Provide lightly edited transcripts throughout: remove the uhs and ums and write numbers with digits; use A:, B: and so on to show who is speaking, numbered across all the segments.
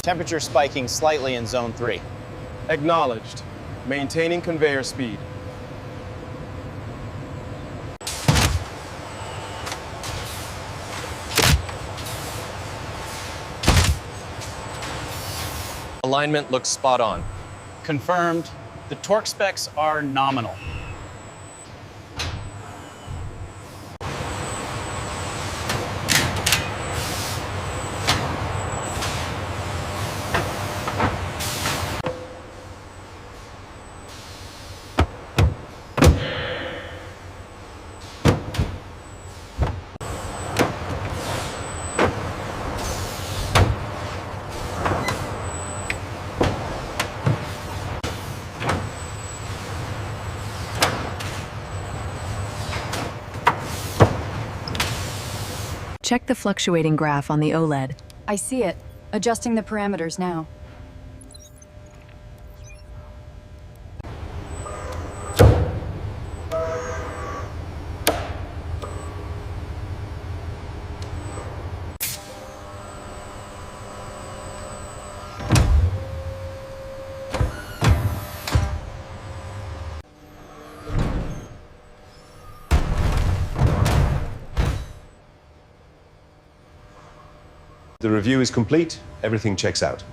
A: Temperature spiking slightly in zone 3.
B: Acknowledged. Maintaining conveyor speed.
C: Alignment looks spot on.
A: Confirmed. The torque specs are nominal.
D: Check the fluctuating graph on the OLED.
E: I see it. Adjusting the parameters now.
F: The review is complete. Everything checks out.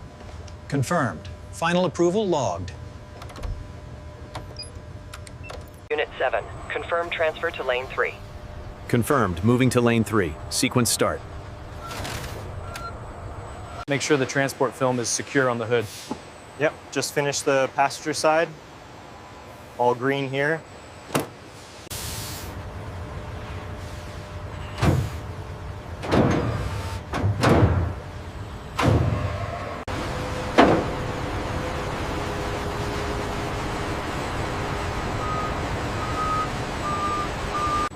G: Confirmed. Final approval logged.
H: Unit 7, confirm transfer to lane 3.
I: Confirmed. Moving to lane 3. Sequence start.
C: Make sure the transport film is secure on the hood.
J: Yep, just finished the passenger side. All green here.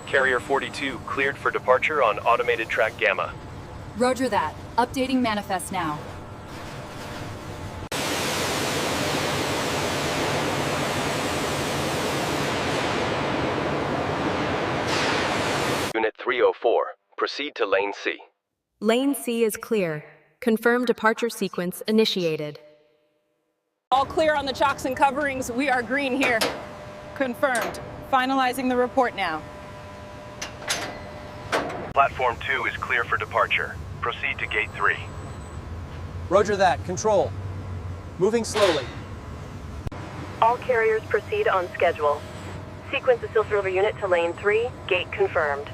C: Carrier 42 cleared for departure on automated track Gamma.
E: Roger that. Updating manifest now.
C: Unit 304, proceed to lane C.
K: Lane C is clear. Confirm departure sequence initiated.
L: All clear on the chocks and coverings. We are green here. Confirmed. Finalizing the report now.
C: Platform 2 is clear for departure. Proceed to gate 3.
B: Roger that. Control. Moving slowly.
H: All carriers proceed on schedule. Sequence the Silver unit to lane 3, gate confirmed.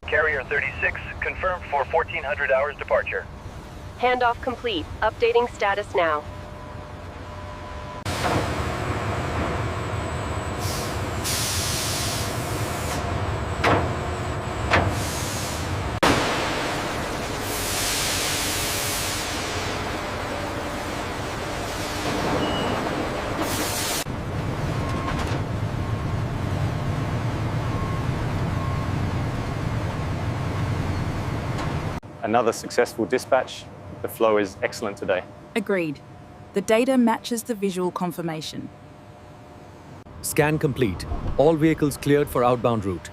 C: Carrier 36 confirmed for 1400 hours departure.
H: Handoff complete. Updating status now.
J: Another successful dispatch. The flow is excellent today.
L: Agreed. The data matches the visual confirmation.
I: Scan complete. All vehicles cleared for outbound route.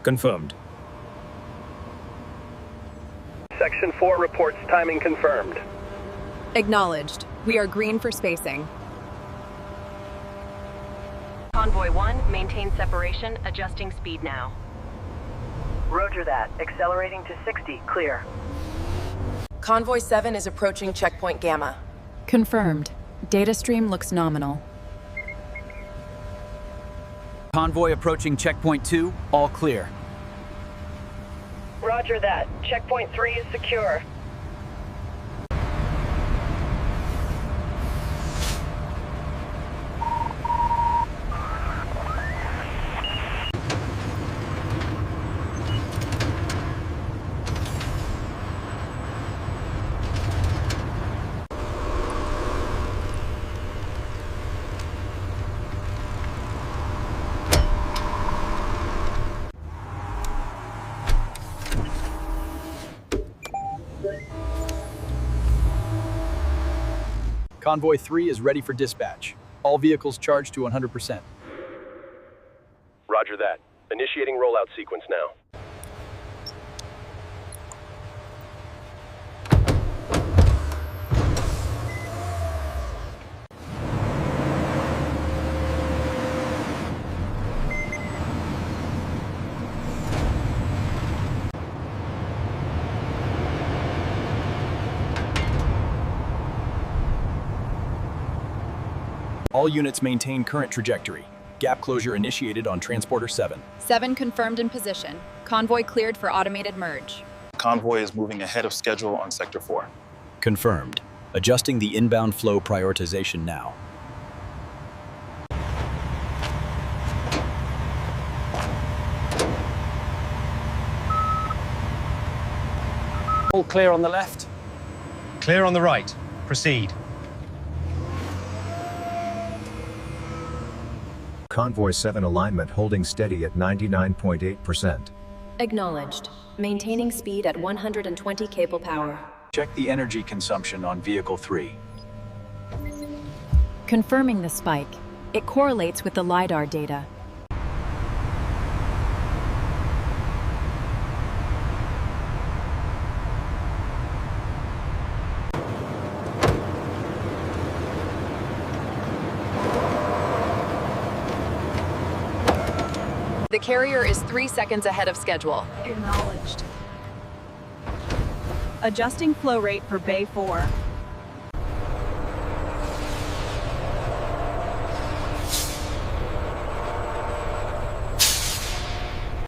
G: Confirmed.
C: Section 4 reports timing confirmed.
K: Acknowledged. We are green for spacing.
H: Convoy 1, maintain separation, adjusting speed now. Roger that. Accelerating to 60, clear.
M: Convoy 7 is approaching checkpoint Gamma.
E: Confirmed. Data stream looks nominal.
I: Convoy approaching checkpoint 2. All clear.
H: Roger that. Checkpoint 3 is secure.
N: Convoy 3 is ready for dispatch. All vehicles charged to 100%.
C: Roger that. Initiating rollout sequence now.
N: All units maintain current trajectory. Gap closure initiated on Transporter 7.
E: 7 confirmed in position. Convoy cleared for automated merge.
A: Convoy is moving ahead of schedule on Sector 4.
N: Confirmed. Adjusting the inbound flow prioritization now.
A: All clear on the left.
F: Clear on the right. Proceed.
O: Convoy 7 alignment holding steady at 99.8%.
K: Acknowledged. Maintaining speed at 120 cable power.
N: Check the energy consumption on Vehicle 3.
E: Confirming the spike. It correlates with the LiDAR data.
M: The carrier is 3 seconds ahead of schedule.
L: Acknowledged. Adjusting flow rate for Bay 4.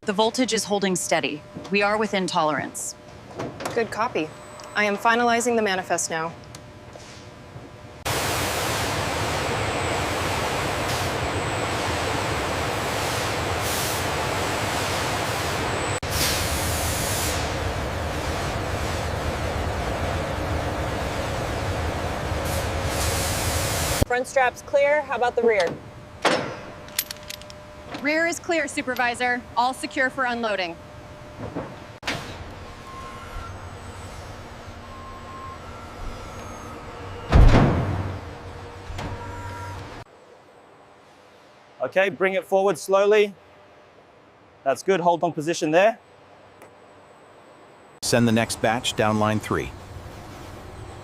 P: The voltage is holding steady. We are within tolerance.
Q: Good copy. I am finalizing the manifest now.
L: Front strap's clear. How about the rear?
R: Rear is clear, Supervisor. All secure for unloading.
J: Okay, bring it forward slowly. That's good. Hold on position there.
S: Send the next batch down line 3.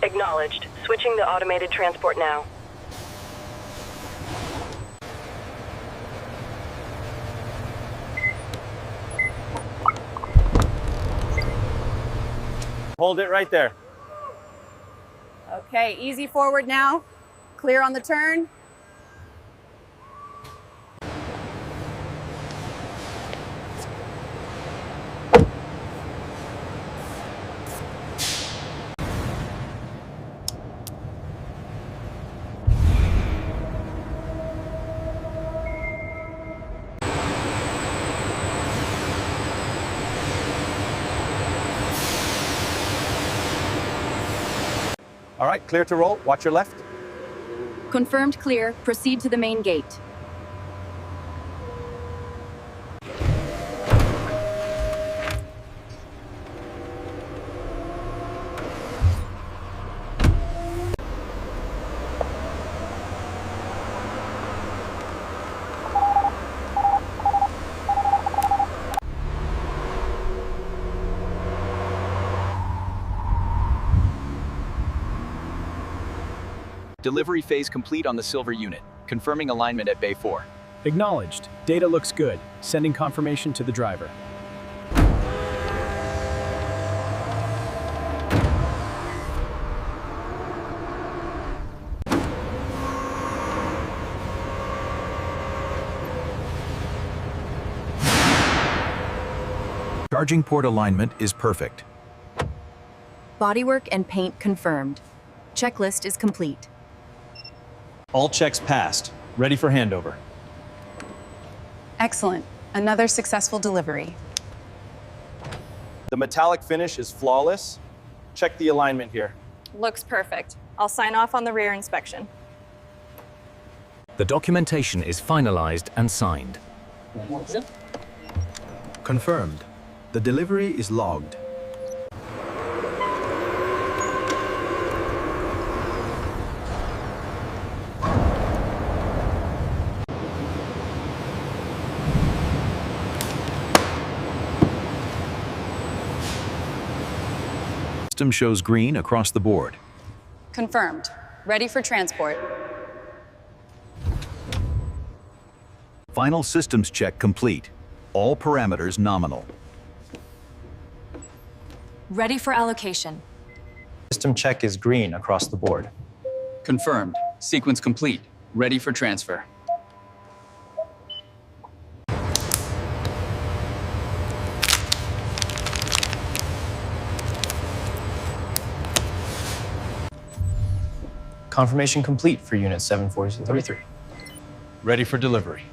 H: Acknowledged. Switching to automated transport now.
J: Hold it right there.
L: Okay, easy forward now. Clear on the turn.
J: All right, clear to roll. Watch your left.
E: Confirmed clear. Proceed to the main gate.
N: Delivery phase complete on the silver unit. Confirming alignment at Bay 4.
G: Acknowledged. Data looks good. Sending confirmation to the driver.
S: Charging port alignment is perfect.
D: Bodywork and paint confirmed. Checklist is complete.
A: All checks passed. Ready for handover.
Q: Excellent. Another successful delivery.
J: The metallic finish is flawless. Check the alignment here.
L: Looks perfect. I'll sign off on the rear inspection.
I: The documentation is finalized and signed.
O: Confirmed. The delivery is logged.
S: system shows green across the board.
R: Confirmed. Ready for transport.
S: Final systems check complete. All parameters nominal.
K: Ready for allocation.
A: System check is green across the board.
N: Confirmed. Sequence complete. Ready for transfer.
A: Confirmation complete for Unit 74033.
B: Ready for delivery.